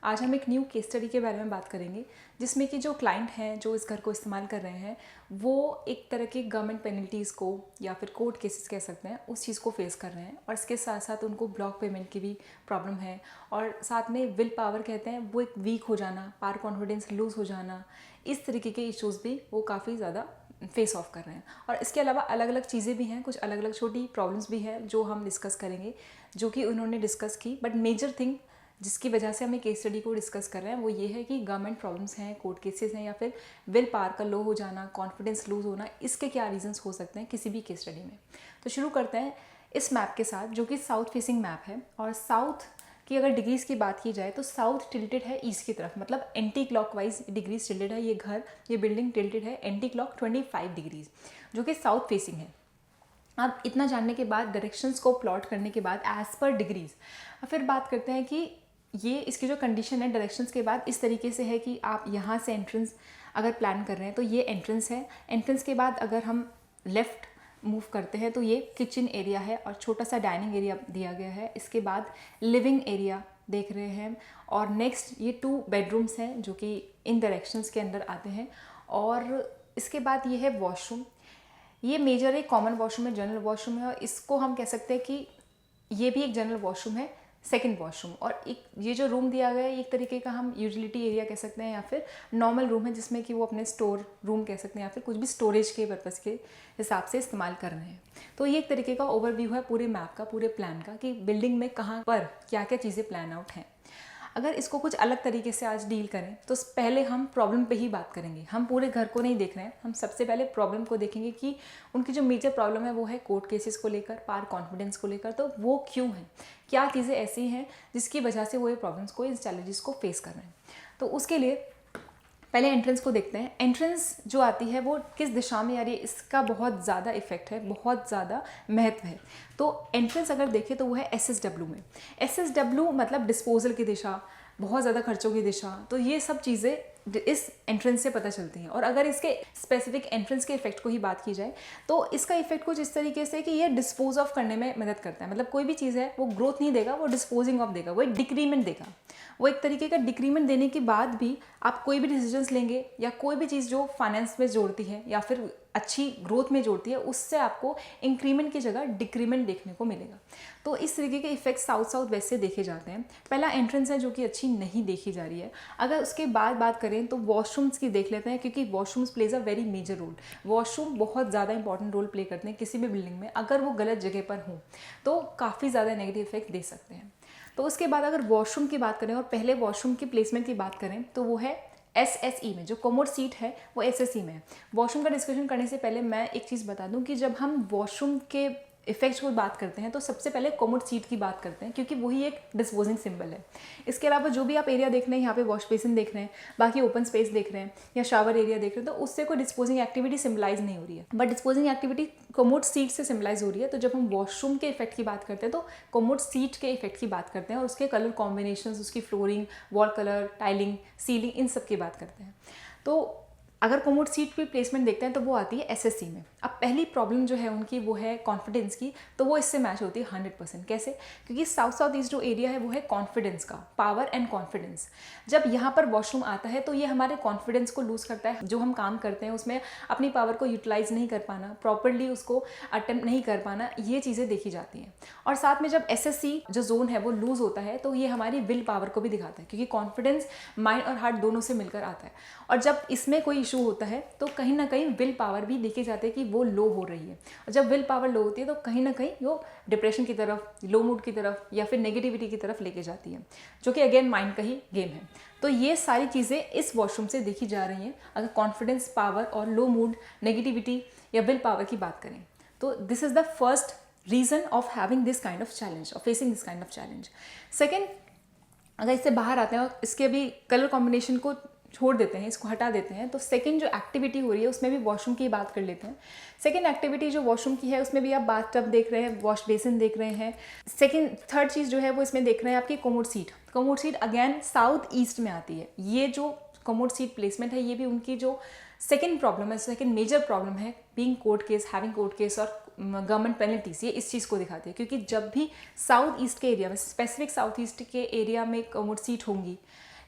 आज हम एक न्यू केस स्टडी के बारे में बात करेंगे जिसमें कि जो क्लाइंट हैं जो इस घर को इस्तेमाल कर रहे हैं वो एक तरह की गवर्नमेंट पेनल्टीज़ को या फिर कोर्ट केसेस कह सकते हैं उस चीज़ को फेस कर रहे हैं और इसके साथ साथ उनको ब्लॉक पेमेंट की भी प्रॉब्लम है और साथ में विल पावर कहते हैं वो एक वीक हो जाना, पावर कॉन्फिडेंस लूज़ हो जाना, इस तरीके के इश्यूज़ भी वो काफ़ी ज़्यादा फेस ऑफ कर रहे हैं। और इसके अलावा अलग अलग चीज़ें भी हैं, कुछ अलग अलग छोटी प्रॉब्लम्स भी हैं जो हम डिस्कस करेंगे, जो कि उन्होंने डिस्कस की। बट मेजर थिंग जिसकी वजह से हमें केस स्टडी को डिस्कस कर रहे हैं वो ये है कि गवर्नमेंट प्रॉब्लम्स हैं, कोर्ट केसेस हैं या फिर विल पावर का लो हो जाना, कॉन्फिडेंस लूज होना, इसके क्या रीजंस हो सकते हैं किसी भी केस स्टडी में। तो शुरू करते हैं इस मैप के साथ जो कि साउथ फेसिंग मैप है। और साउथ की अगर डिग्रीज़ की बात की जाए तो साउथ टिल्टेड है ईस्ट की तरफ, मतलब एंटी क्लॉकवाइज डिग्रीज टिल्टेड है। ये घर, ये बिल्डिंग टिल्टेड है एंटी क्लॉक 25 डिग्रीज, जो कि साउथ फेसिंग है। अब इतना जानने के बाद, डायरेक्शंस को प्लॉट करने के बाद एज पर डिग्रीज, फिर बात करते हैं कि ये इसकी जो कंडीशन है डायरेक्शंस के बाद इस तरीके से है कि आप यहाँ से एंट्रेंस अगर प्लान कर रहे हैं तो ये एंट्रेंस है। एंट्रेंस के बाद अगर हम लेफ़्ट मूव करते हैं तो ये किचन एरिया है और छोटा सा डाइनिंग एरिया दिया गया है। इसके बाद लिविंग एरिया देख रहे हैं और नेक्स्ट ये 2 बेडरूम्स हैं जो कि इन डायरेक्शंस के अंदर आते हैं। और इसके बाद ये है वॉशरूम। ये मेजर एक कॉमन वॉशरूम है, जनरल वॉशरूम है और इसको हम कह सकते हैं कि ये भी एक जनरल वॉशरूम है, सेकंड वॉशरूम। और एक ये जो रूम दिया गया है एक तरीके का हम यूटिलिटी एरिया कह सकते हैं या फिर नॉर्मल रूम है जिसमें कि वो अपने स्टोर रूम कह सकते हैं या फिर कुछ भी स्टोरेज के पर्पज़ के हिसाब से इस्तेमाल कर रहे हैं। तो ये एक तरीके का ओवरव्यू है पूरे मैप का, पूरे प्लान का, कि बिल्डिंग में कहाँ पर क्या क्या चीज़ें प्लान आउट हैं। अगर इसको कुछ अलग तरीके से आज डील करें तो पहले हम प्रॉब्लम पे ही बात करेंगे। हम पूरे घर को नहीं देख रहे हैं, हम सबसे पहले प्रॉब्लम को देखेंगे कि उनकी जो मेजर प्रॉब्लम है वो है कोर्ट केसेस को लेकर, पावर कॉन्फिडेंस को लेकर। तो वो क्यों है, क्या चीज़ें ऐसी हैं जिसकी वजह से वो ये प्रॉब्लम्स को, इस चैलेंजेस को फेस कर रहे हैं। तो उसके लिए पहले एंट्रेंस को देखते हैं। एंट्रेंस जो आती है वो किस दिशा में आ रही है, इसका बहुत ज़्यादा इफेक्ट है, बहुत ज़्यादा महत्व है। तो एंट्रेंस अगर देखें तो वो है SSW में। SSW मतलब डिस्पोजल की दिशा, बहुत ज़्यादा खर्चों की दिशा। तो ये सब चीज़ें इस एंट्रेंस से पता चलती हैं। और अगर इसके स्पेसिफिक एंट्रेंस के इफेक्ट को ही बात की जाए तो इसका इफेक्ट कुछ इस तरीके से कि ये डिस्पोज ऑफ करने में मदद करता है। मतलब कोई भी चीज़ है वो ग्रोथ नहीं देगा, वो डिस्पोजिंग ऑफ देगा, वो एक डिक्रीमेंट देगा। वो एक तरीके का डिक्रीमेंट देने के बाद भी आप कोई भी डिसीजंस लेंगे या कोई भी चीज़ जो फाइनेंस में जोड़ती है या फिर अच्छी ग्रोथ में जोड़ती है, उससे आपको इंक्रीमेंट की जगह डिक्रीमेंट देखने को मिलेगा। तो इस तरीके के इफेक्ट साउथ साउथ वेस्ट से देखे जाते हैं। पहला एंट्रेंस है जो कि अच्छी नहीं देखी जा रही है। अगर उसके बाद बात करें तो वॉशरूम्स की देख लेते हैं, क्योंकि washrooms plays a very major role. Washroom बहुत ज़्यादा इंपॉर्टेंट रोल प्ले करते हैं किसी भी बिल्डिंग में। अगर वो गलत जगह पर हों तो काफ़ी ज़्यादा नेगेटिव इफेक्ट दे सकते हैं। तो उसके बाद अगर वॉशरूम की बात करें और पहले वॉशरूम की प्लेसमेंट की बात करें तो वो है SSE में, जो कोमोड सीट है वो SSE में है। वॉशरूम का डिस्कशन करने से पहले मैं एक चीज़ बता दूं कि जब हम वॉशरूम के इफेक्ट्स को बात करते हैं तो सबसे पहले कोमोड सीट की बात करते हैं, क्योंकि वही एक डिस्पोजिंग सिंबल है। इसके अलावा जो भी आप एरिया देख रहे हैं, यहाँ पे वॉश बेसिन देख रहे हैं, बाकी ओपन स्पेस देख रहे हैं या शावर एरिया देख रहे हैं, तो उससे कोई डिस्पोजिंग एक्टिविटी सिम्बलाइज नहीं हो रही है। But disposing activity commode seat से सिम्बलाइज हो रही है। तो जब हम वॉशरूम के इफेक्ट की बात करते हैं तो कोमोड सीट के इफेक्ट की बात करते हैं और उसके कलर कॉम्बिनेशन, उसकी flooring, wall colour, tiling, ceiling, इन सब की बात करते हैं। तो अगर कोमोड सीट की प्लेसमेंट देखते हैं तो वो आती है SSE में। अब पहली प्रॉब्लम जो है उनकी वो है कॉन्फिडेंस की, तो वो इससे मैच होती है 100%। कैसे? क्योंकि साउथ साउथ ईस्ट जो एरिया है वो है कॉन्फिडेंस का, पावर एंड कॉन्फिडेंस। जब यहाँ पर वॉशरूम आता है तो ये हमारे कॉन्फिडेंस को लूज़ करता है। जो हम काम करते हैं उसमें अपनी पावर को यूटिलाइज नहीं कर पाना, प्रॉपरली उसको अटेम्प्ट नहीं कर पाना, ये चीज़ें देखी जाती हैं। और साथ में जब SSE जो जोन है वो लूज़ होता है तो ये हमारी विल पावर को भी दिखाता है, क्योंकि कॉन्फिडेंस माइंड और हार्ट दोनों से मिलकर आता है। और जब इसमें कोई इशू होता है तो कहीं ना कहीं विल पावर भी देखे जाते हैं कि वो लो हो रही है। और जब विल पावर लो होती है तो कहीं ना कहीं वो डिप्रेशन की तरफ, लो मूड की तरफ या फिर नेगेटिविटी की तरफ लेके जाती है, जो कि अगेन माइंड का ही गेम है। तो ये सारी चीज़ें इस वॉशरूम से देखी जा रही हैं अगर कॉन्फिडेंस, पावर और लो मूड, नेगेटिविटी या विल पावर की बात करें। तो this is the first reason of having this kind of challenge, of facing this kind of challenge. Second, अगर इससे बाहर आते हैं और इसके अभी कलर कॉम्बिनेशन को छोड़ देते हैं, इसको हटा देते हैं, तो सेकंड जो एक्टिविटी हो रही है उसमें भी वॉशरूम की बात कर लेते हैं। सेकंड एक्टिविटी जो वॉशरूम की है उसमें भी आप बाथ टब देख रहे हैं, वॉश बेसिन देख रहे हैं। थर्ड चीज़ जो है वो इसमें देख रहे हैं आपकी commode seat. Commode seat again south east में आती है। ये जो कोमोड सीट प्लेसमेंट है ये भी उनकी जो सेकेंड प्रॉब्लम है, सेकेंड मेजर प्रॉब्लम है, being court case, having court case और गवर्नमेंट पेनल्टीज ये इस चीज़ को दिखाती है, क्योंकि जब भी साउथ ईस्ट के एरिया में, स्पेसिफिक साउथ ईस्ट के एरिया में कोमोड सीट होंगी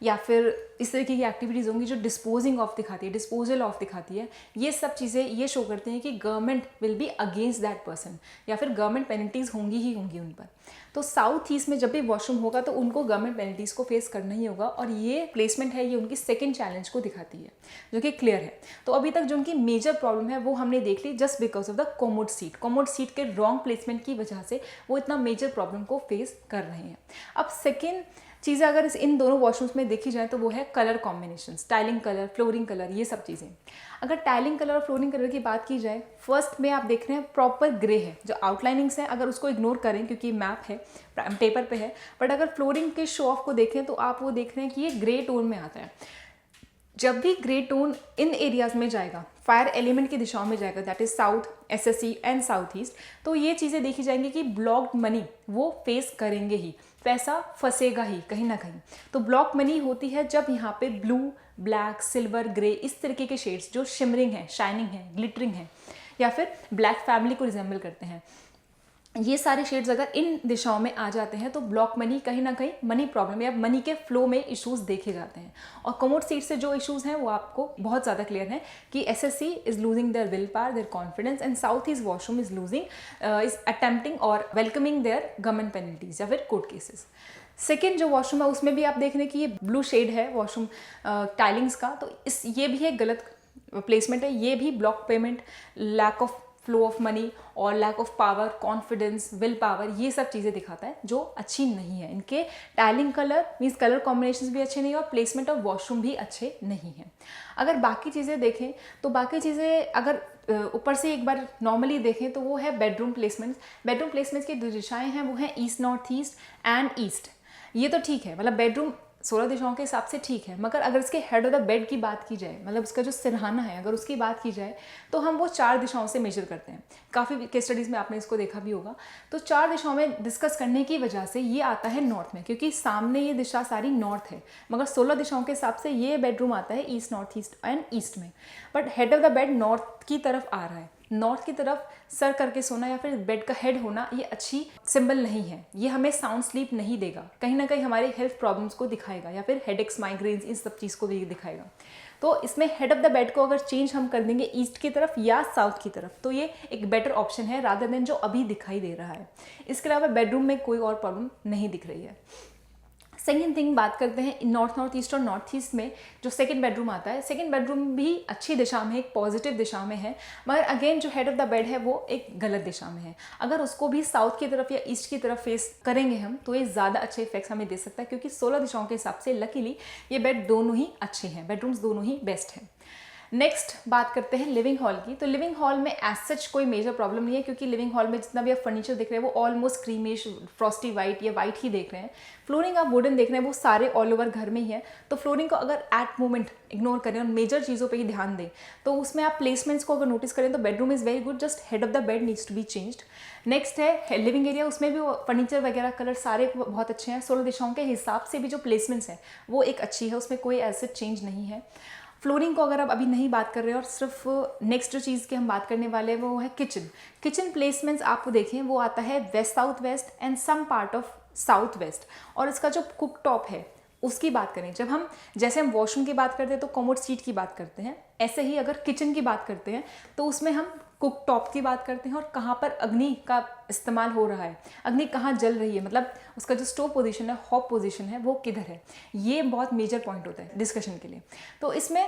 या फिर इस तरीके की एक्टिविटीज़ होंगी जो डिस्पोजिंग ऑफ दिखाती है, डिस्पोजल ऑफ दिखाती है, ये सब चीज़ें ये शो करती हैं कि government will be against that person या फिर गवर्नमेंट पेनल्टीज़ होंगी ही होंगी उन पर। तो साउथ ईस्ट में जब भी वॉशरूम होगा तो उनको गवर्नमेंट पेनल्टीज़ को फेस करना ही होगा, और ये प्लेसमेंट है ये उनकी सेकेंड चैलेंज को दिखाती है जो कि क्लियर है। तो अभी तक जो उनकी मेजर प्रॉब्लम है वो हमने देख ली, just because of the commode seat के रॉन्ग प्लेसमेंट की वजह से वो इतना मेजर प्रॉब्लम को फेस कर रहे हैं। अब सेकेंड चीज़ें अगर इन दोनों वॉशरूम्स में देखी जाए तो वो है colour combination, tiling colour, flooring colour, ये सब चीज़ें। अगर टाइलिंग कलर और फ्लोरिंग कलर की बात की जाए, फर्स्ट में आप देख रहे हैं प्रॉपर ग्रे है, जो आउटलाइनिंग्स हैं अगर उसको इग्नोर करें क्योंकि मैप है, पेपर पे है, बट अगर फ्लोरिंग के शो ऑफ को देखें तो आप वो देख रहे हैं कि ये ग्रे टोन में आता है। जब भी ग्रे टोन इन एरियाज में जाएगा, फायर एलिमेंट की दिशाओं में जाएगा, that is south, SSC and south east, तो ये चीज़ें देखी जाएंगी कि ब्लॉक्ड मनी वो फेस करेंगे ही, पैसा फंसेगा ही कहीं ना कहीं। तो ब्लॉक मनी होती है जब यहाँ पे ब्लू, ब्लैक, सिल्वर, ग्रे इस तरीके के शेड्स जो शिमरिंग है, शाइनिंग है, ग्लिटरिंग है, या फिर ब्लैक फैमिली को रिजेंबल करते हैं, ये सारे शेड्स अगर इन दिशाओं में आ जाते हैं तो ब्लॉक मनी, कहीं ना कहीं मनी प्रॉब्लम या मनी के फ्लो में इश्यूज देखे जाते हैं। और कोमोड सीट से जो इश्यूज हैं वो आपको बहुत ज़्यादा क्लियर है कि SSC is losing their will power, there confidence, and south east washroom is losing, is attempting और वेलकमिंग देयर गवर्नमेंट पेनल्टीज या फिर कोर्ट केसेस। सेकेंड जो वॉशरूम है उसमें भी आप देख रहे हैं कि ये ब्लू शेड है वॉशरूम टाइलिंग्स का, तो ये भी एक गलत प्लेसमेंट है, ये भी block payment, lack of flow of money और lack of power, confidence, willpower, ये सब चीज़ें दिखाता है जो अच्छी नहीं है। इनके tiling colour means colour combinations भी अच्छे नहीं है और प्लेसमेंट ऑफ वॉशरूम भी अच्छे नहीं है। अगर बाकी चीज़ें देखें तो बाकी चीज़ें अगर ऊपर से एक बार नॉर्मली देखें तो वो है बेडरूम प्लेसमेंट्स। बेडरूम प्लेसमेंट्स की जो दिशाएँ हैं वो हैं east, north east and east. ये तो ठीक है, मतलब बेडरूम 16 दिशाओं के हिसाब से ठीक है, मगर अगर इसके हेड ऑफ द बेड की बात की जाए, मतलब उसका जो सिरहाना है अगर उसकी बात की जाए तो हम वो 4 दिशाओं से मेजर करते हैं। काफ़ी केस स्टडीज़ में आपने इसको देखा भी होगा। तो 4 दिशाओं में डिस्कस करने की वजह से ये आता है नॉर्थ में, क्योंकि सामने ये दिशा सारी नॉर्थ है, मगर 16 दिशाओं के हिसाब से ये बेडरूम आता है east, north east and east में। But head of the bed north की तरफ आ रहा है। नॉर्थ की तरफ सर करके सोना या फिर बेड का हेड होना ये अच्छी सिंबल नहीं है, ये हमें साउंड स्लीप नहीं देगा, कहीं ना कहीं हमारे हेल्थ प्रॉब्लम्स को दिखाएगा या फिर हेडेक्स, माइग्रेन्स, इन सब चीज़ को भी दिखाएगा। तो इसमें हेड ऑफ द बेड को अगर चेंज हम कर देंगे ईस्ट की तरफ या साउथ की तरफ तो ये एक बेटर ऑप्शन है रादर देन जो अभी दिखाई दे रहा है। इसके अलावा बेडरूम में कोई और प्रॉब्लम नहीं दिख रही है। सेकेंड थिंग बात करते हैं नॉर्थ ईस्ट और नॉर्थ ईस्ट में जो सेकेंड बेडरूम आता है, सेकेंड बेडरूम भी अच्छी दिशा में, एक पॉजिटिव दिशा में है, मगर अगेन जो हेड ऑफ द बेड है वो एक गलत दिशा में है। अगर उसको भी साउथ की तरफ या ईस्ट की तरफ फेस करेंगे हम तो ये ज़्यादा अच्छे इफेक्ट्स हमें दे सकता है, क्योंकि 16 दिशाओं के हिसाब से लकीली ये बेड दोनों ही अच्छे हैं, बेडरूम्स दोनों ही बेस्ट हैं। नेक्स्ट बात करते हैं लिविंग हॉल की। तो लिविंग हॉल में एज सच कोई मेजर प्रॉब्लम नहीं है, क्योंकि लिविंग हॉल में जितना भी आप फर्नीचर देख रहे हैं वो ऑलमोस्ट क्रीमिश, फ्रॉस्टी वाइट या वाइट ही देख रहे हैं। फ्लोरिंग आप वुडन देख रहे हैं वो सारे ऑल ओवर घर में ही है। तो फ्लोरिंग को अगर एट मोमेंट इग्नोर करें और मेजर चीज़ों पे ही ध्यान दें तो उसमें आप प्लेसमेंट्स को अगर नोटिस करें तो bedroom is very good, just head of the bed needs to be changed. Next है लिविंग एरिया, उसमें भी फर्नीचर वगैरह कलर सारे बहुत अच्छे हैं। 16 दिशाओं के हिसाब से भी जो प्लेसमेंट्स हैं वो एक अच्छी है, उसमें कोई ऐसे चेंज नहीं है। फ्लोरिंग को अगर आप अभी नहीं बात कर रहे हैं और सिर्फ नेक्स्ट जो चीज़ की हम बात करने वाले हैं वो है किचन। किचन प्लेसमेंट्स आपको देखें वो आता है west south west and some part of south west. और इसका जो कुक टॉप है उसकी बात करें, जब हम जैसे हम वॉशरूम की बात करते हैं तो कॉमोड सीट की बात करते हैं, ऐसे ही अगर किचन की बात करते हैं तो उसमें हम कुक टॉप की बात करते हैं और कहाँ पर अग्नि का इस्तेमाल हो रहा है, अग्नि कहाँ जल रही है, मतलब उसका जो स्टोव पोजीशन है, हॉब पोजीशन है वो किधर है, ये बहुत मेजर पॉइंट होता है डिस्कशन के लिए। तो इसमें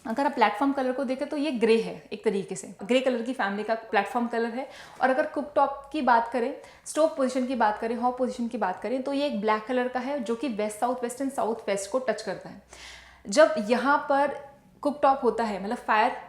अगर आप प्लेटफॉर्म कलर को देखें तो ये ग्रे है, एक तरीके से ग्रे कलर की फैमिली का प्लेटफॉर्म कलर है। और अगर कुक टॉप की बात करें, स्टोव पोजीशन की बात करें, हॉब पोजीशन की बात करें तो ये एक ब्लैक कलर का है जो कि waste south west and south west को टच करता है। जब यहाँ पर कुक टॉप होता है मतलब फायर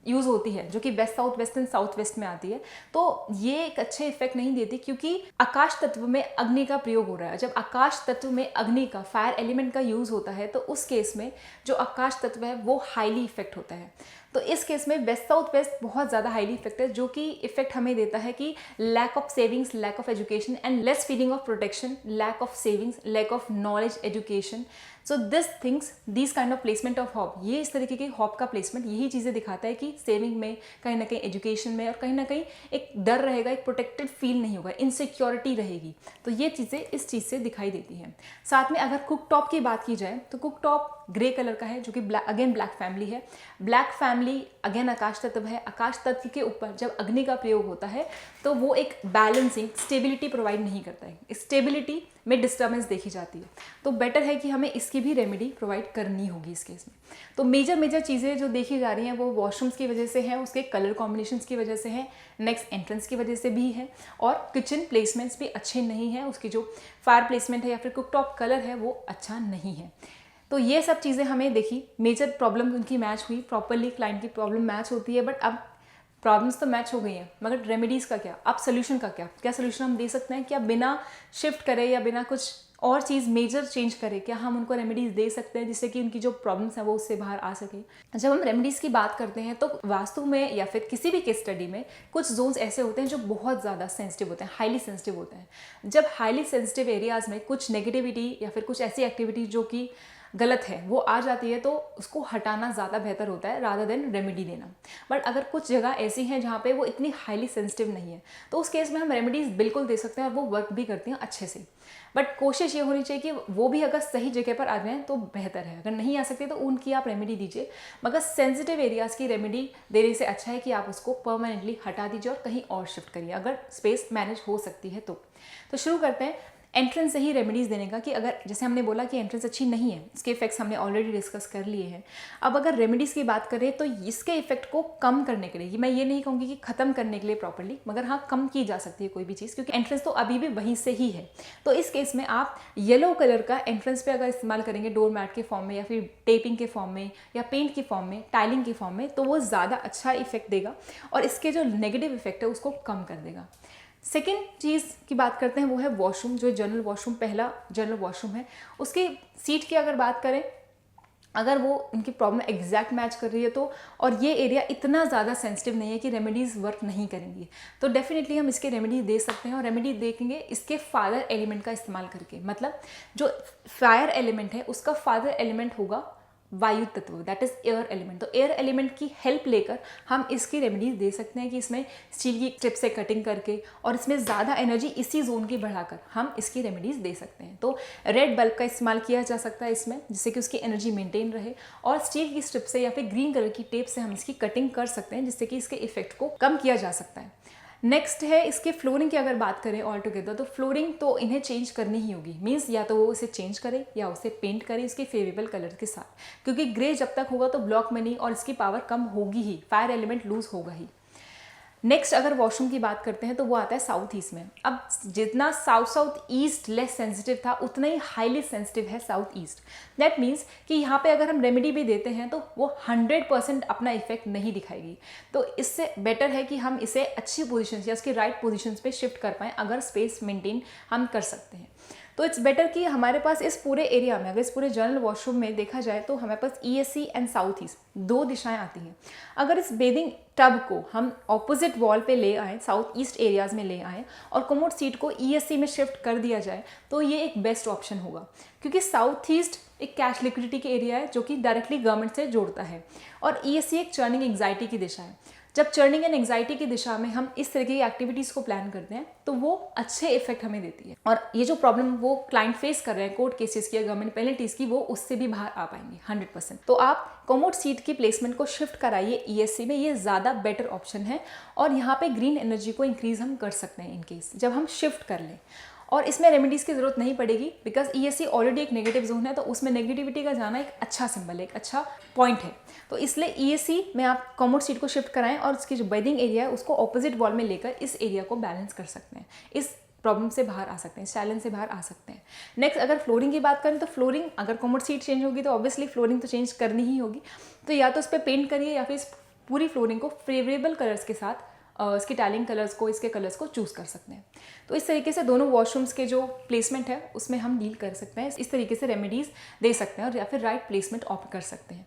यूज़ होती है जो कि waste south west and south west में आती है, तो ये एक अच्छे इफेक्ट नहीं देती, क्योंकि आकाश तत्व में अग्नि का प्रयोग हो रहा है। जब आकाश तत्व में अग्नि का, फायर एलिमेंट का यूज़ होता है तो उस केस में जो आकाश तत्व है वो हाईली इफेक्ट होता है। तो इस केस में वेस्ट साउथ वेस्ट बहुत ज़्यादा हाईली इफेक्ट है, जो कि इफेक्ट हमें देता है कि lack of savings, lack of education and less feeling of protection, lack of savings, lack of knowledge, education. So this kind of placement of hob, ये इस तरीके की हॉब का प्लेसमेंट यही चीज़ें दिखाता है कि सेविंग में कहीं ना कहीं, एजुकेशन में, और कहीं ना कहीं एक डर रहेगा, एक प्रोटेक्टेड फील नहीं होगा, इनसिक्योरिटी रहेगी. तो ये चीज़ें इस चीज़ से दिखाई देती हैं. साथ में अगर कुक टॉप की बात की जाए तो कुक टॉप ग्रे कलर का है, जो कि अगेन ब्लैक फैमिली है. ब्लैक फैमिली अगेन आकाश तत्व है. आकाश तत्व के ऊपर जब अग्नि का प्रयोग होता है तो वो एक बैलेंसिंग, स्टेबिलिटी प्रोवाइड नहीं करता है. स्टेबिलिटी में डिस्टर्बेंस देखी जाती है. तो बेटर है कि हमें इसकी भी रेमेडी प्रोवाइड करनी होगी इस केस में. तो मेजर चीज़ें जो देखी जा रही हैं वो वॉशरूम्स की वजह से है, उसके कलर कॉम्बिनेशंस की वजह से है, नेक्स्ट एंट्रेंस की वजह से भी है, और किचन प्लेसमेंट्स भी अच्छे नहीं हैं. उसकी जो फायर प्लेसमेंट है या फिर कुकटॉप कलर है वो अच्छा नहीं है. तो ये सब चीज़ें हमें देखी, मेजर प्रॉब्लम उनकी मैच हुई प्रॉपरली, क्लाइंट की प्रॉब्लम मैच होती है. बट अब प्रॉब्लम्स तो मैच हो गई हैं, मगर रेमेडीज़ का क्या, अब सोल्यूशन का क्या सोल्यूशन हम दे सकते हैं? क्या बिना शिफ्ट करे या बिना कुछ और चीज़ मेजर चेंज करे क्या हम उनको रेमेडीज़ दे सकते हैं जिससे कि उनकी जो प्रॉब्लम्स हैं वो उससे बाहर आ सके? जब हम रेमेडीज़ की बात करते हैं तो वास्तु में या फिर किसी भी केस स्टडी में कुछ जोन्स ऐसे होते हैं जो बहुत ज़्यादा सेंसिटिव होते हैं, हाईली सेंसिटिव होते हैं. जब हाईली सेंसिटिव एरियाज़ में कुछ नेगेटिविटी या फिर कुछ ऐसी एक्टिविटी जो कि गलत है वो आ जाती है तो उसको हटाना ज़्यादा बेहतर होता है रादर देन रेमेडी देना. बट अगर कुछ जगह ऐसी हैं जहाँ पे वो इतनी हाईली सेंसिटिव नहीं है तो उस केस में हम रेमेडीज़ बिल्कुल दे सकते हैं और वो वर्क भी करती हैं अच्छे से. बट कोशिश ये होनी चाहिए कि वो भी अगर सही जगह पर आ जाएँ तो बेहतर है. अगर नहीं आ सकते तो उनकी आप रेमेडी दीजिए, मगर सेंसिटिव एरियाज़ की रेमेडी देने से अच्छा है कि आप उसको परमानेंटली हटा दीजिए और कहीं और शिफ्ट करिए अगर स्पेस मैनेज हो सकती है तो. शुरू करते हैं एंट्रेंस से ही रेमेडीज़ देने का. कि अगर जैसे हमने बोला कि एंट्रेंस अच्छी नहीं है, इसके इफेक्ट्स हमने ऑलरेडी डिस्कस कर लिए हैं. अब अगर रेमेडीज़ की बात करें तो इसके इफेक्ट को कम करने के लिए, मैं ये नहीं कहूँगी कि ख़त्म करने के लिए प्रॉपर्ली, मगर हाँ कम की जा सकती है कोई भी चीज़, क्योंकि एंट्रेंस तो अभी भी वहीं से ही है. तो इस केस में आप येलो कलर का एंट्रेंस पे अगर इस्तेमाल करेंगे डोर मैट के फॉर्म में या फिर टेपिंग के फॉर्म में या पेंट के फॉर्म में, टाइलिंग के फॉर्म में, तो वो ज़्यादा अच्छा इफेक्ट देगा और इसके जो नेगेटिव इफेक्ट है उसको कम कर देगा. सेकेंड चीज़ की बात करते हैं वो है वॉशरूम. जो जनरल वॉशरूम, पहला जनरल वॉशरूम है, उसकी सीट की अगर बात करें, अगर वो उनकी प्रॉब्लम एग्जैक्ट मैच कर रही है तो, और ये एरिया इतना ज़्यादा सेंसिटिव नहीं है कि रेमेडीज़ वर्क नहीं करेंगी, तो डेफिनेटली हम इसके रेमेडी दे सकते हैं. और रेमेडी देखेंगे इसके फादर एलिमेंट का इस्तेमाल करके. मतलब जो फायर एलिमेंट है उसका फादर एलिमेंट होगा वायु तत्व, दैट इज एयर एलिमेंट. तो एयर एलिमेंट की हेल्प लेकर हम इसकी रेमेडीज दे सकते हैं कि इसमें स्टील की स्ट्रिप से कटिंग करके और इसमें ज़्यादा एनर्जी इसी जोन की बढ़ाकर हम इसकी रेमेडीज दे सकते हैं. तो रेड बल्ब का इस्तेमाल किया जा सकता है इसमें, जिससे कि उसकी एनर्जी मेंटेन रहे, और स्टील की स्ट्रिप से या फिर ग्रीन कलर की टेप से हम इसकी कटिंग कर सकते हैं, जिससे कि इसके इफेक्ट को कम किया जा सकता है. नेक्स्ट है इसके फ्लोरिंग की अगर बात करें ऑल टुगेदर, तो फ्लोरिंग तो इन्हें चेंज करनी ही होगी. मीन्स या तो वो उसे चेंज करे या उसे पेंट करे इसके फेवरेबल कलर के साथ, क्योंकि ग्रे जब तक होगा तो ब्लॉक में नहीं और इसकी पावर कम होगी ही, फायर एलिमेंट लूज होगा ही. नेक्स्ट अगर वॉशरूम की बात करते हैं तो वो आता है साउथ ईस्ट में. अब जितना साउथ ईस्ट लेस सेंसिटिव था उतना ही हाईली सेंसिटिव है साउथ ईस्ट. दैट मीन्स कि यहाँ पे अगर हम रेमेडी भी देते हैं तो वो 100% अपना इफेक्ट नहीं दिखाएगी. तो इससे बेटर है कि हम इसे अच्छी पोजीशन या उसके राइट पोजीशन पे शिफ्ट कर पाएँ अगर स्पेस मेंटेन हम कर सकते हैं. तो इट्स बेटर कि हमारे पास इस पूरे एरिया में, अगर इस पूरे जनरल वॉशरूम में देखा जाए तो हमारे पास ESC एंड साउथ ईस्ट दो दिशाएं आती हैं. अगर इस बेदिंग टब को हम ऑपोजिट वॉल पे ले आए, साउथ ईस्ट एरियाज़ में ले आए और कमोड सीट को ESC में शिफ्ट कर दिया जाए तो ये एक बेस्ट ऑप्शन होगा, क्योंकि साउथ ईस्ट एक कैश लिक्विडिटी के एरिया है जो कि डायरेक्टली गवर्नमेंट से जोड़ता है, और ESC एक चर्निंग एंग्जाइटी की दिशा है. जब चर्निंग एंड एंग्जाइटी की दिशा में हम इस तरह की एक्टिविटीज़ को प्लान करते हैं तो वो अच्छे इफेक्ट हमें देती है, और ये जो प्रॉब्लम वो क्लाइंट फेस कर रहे हैं कोर्ट केसेस की या गवर्नमेंट पेनल्टीज की, वो उससे भी बाहर आ पाएंगे 100%. तो आप कमोड सीट की प्लेसमेंट को शिफ्ट कराइए ESC में, ये ज़्यादा बेटर ऑप्शन है. और यहाँ पे ग्रीन एनर्जी को इंक्रीज हम कर सकते हैं इन केस जब हम शिफ्ट कर लें, और इसमें रेमेडीज़ की ज़रूरत नहीं पड़ेगी, बिकॉज ESC ऑलरेडी एक नेगेटिव जोन है, तो उसमें नेगेटिविटी का जाना एक अच्छा सिंबल है, एक अच्छा पॉइंट है. तो इसलिए ESC में आप कमोड सीट को शिफ्ट कराएं और उसकी जो बेडिंग एरिया है उसको ऑपोजिट वॉल में लेकर इस एरिया को बैलेंस कर सकते हैं, इस प्रॉब्लम से बाहर आ सकते हैं, इस चैलेंज से बाहर आ सकते हैं. नेक्स्ट अगर फ्लोरिंग की बात करें तो फ्लोरिंग, अगर कमोड सीट चेंज होगी तो ऑब्वियसली फ्लोरिंग तो चेंज करनी ही होगी. तो या तो उस पर पेंट करिए या फिर इस पूरी फ्लोरिंग को फेवरेबल कलर्स के साथ इसके टाइलिंग कलर्स को, इसके कलर्स को चूज़ कर सकते हैं. तो इस तरीके से दोनों वॉशरूम्स के जो प्लेसमेंट है उसमें हम डील कर सकते हैं, इस तरीके से रेमेडीज़ दे सकते हैं और या फिर राइट प्लेसमेंट ऑप्ट कर सकते हैं.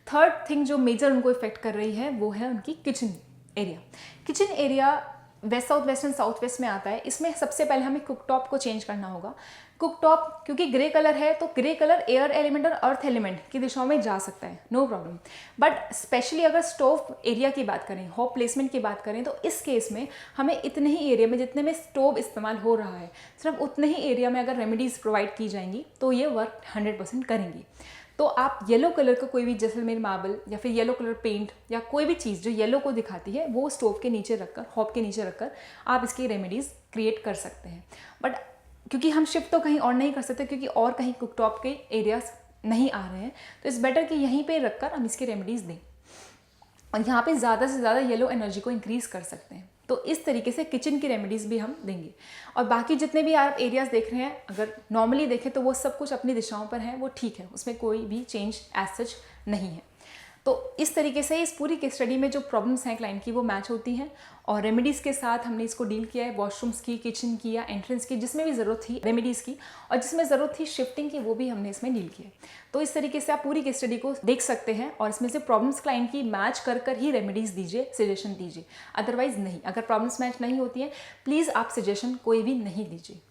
थर्ड थिंग जो मेजर उनको इफेक्ट कर रही है वो है उनकी kitchen area. Kitchen area waste south west and south west में आता है। इसमें सबसे पहले हमें कुकटॉप को चेंज करना होगा। कुकटॉप क्योंकि ग्रे कलर है तो ग्रे कलर एयर एलिमेंट और अर्थ एलिमेंट की दिशाओं में जा सकता है, नो प्रॉब्लम। बट स्पेशली अगर स्टोव एरिया की बात करें, हॉब प्लेसमेंट की बात करें, तो इस केस में हमें इतने ही एरिया में जितने में स्टोव इस्तेमाल हो रहा है, सिर्फ उतने ही एरिया में अगर रेमेडीज़ प्रोवाइड की जाएंगी तो ये वर्क 100% करेंगी। तो आप येलो कलर का कोई भी जैसलमेर मार्बल या फिर येलो कलर पेंट या कोई भी चीज़ जो येलो को दिखाती है वो स्टोव के नीचे रखकर, हॉब के नीचे रखकर आप इसकी रेमेडीज़ क्रिएट कर सकते हैं। बट क्योंकि हम शिफ्ट तो कहीं और नहीं कर सकते, क्योंकि और कहीं कुकटॉप के एरियाज नहीं आ रहे हैं, तो इट्स बेटर कि यहीं पे रखकर हम इसकी रेमेडीज़ दें और यहाँ पे ज़्यादा से ज़्यादा येलो एनर्जी को इंक्रीज़ कर सकते हैं। तो इस तरीके से किचन की रेमेडीज़ भी हम देंगे। और बाकी जितने भी आप एरियाज़ देख रहे हैं, अगर नॉर्मली देखें तो वो सब कुछ अपनी दिशाओं पर है, वो ठीक है, उसमें कोई भी चेंज एज सच नहीं है। तो इस तरीके से इस पूरी केस स्टडी में जो प्रॉब्लम्स हैं क्लाइंट की वो मैच होती हैं और रेमेडीज़ के साथ हमने इसको डील किया है। वॉशरूम्स की, किचन की या एंट्रेंस की, जिसमें भी ज़रूरत थी रेमेडीज़ की और जिसमें ज़रूरत थी शिफ्टिंग की, वो भी हमने इसमें डील किया। तो इस तरीके से आप पूरी केस स्टडी को देख सकते हैं और इसमें से प्रॉब्लम्स क्लाइंट की मैच कर ही रेमेडीज़ दीजिए, सजेशन दीजिए, अदरवाइज़ नहीं। अगर प्रॉब्लम्स मैच नहीं होती हैं, प्लीज़ आप सजेशन कोई भी नहीं दीजिए।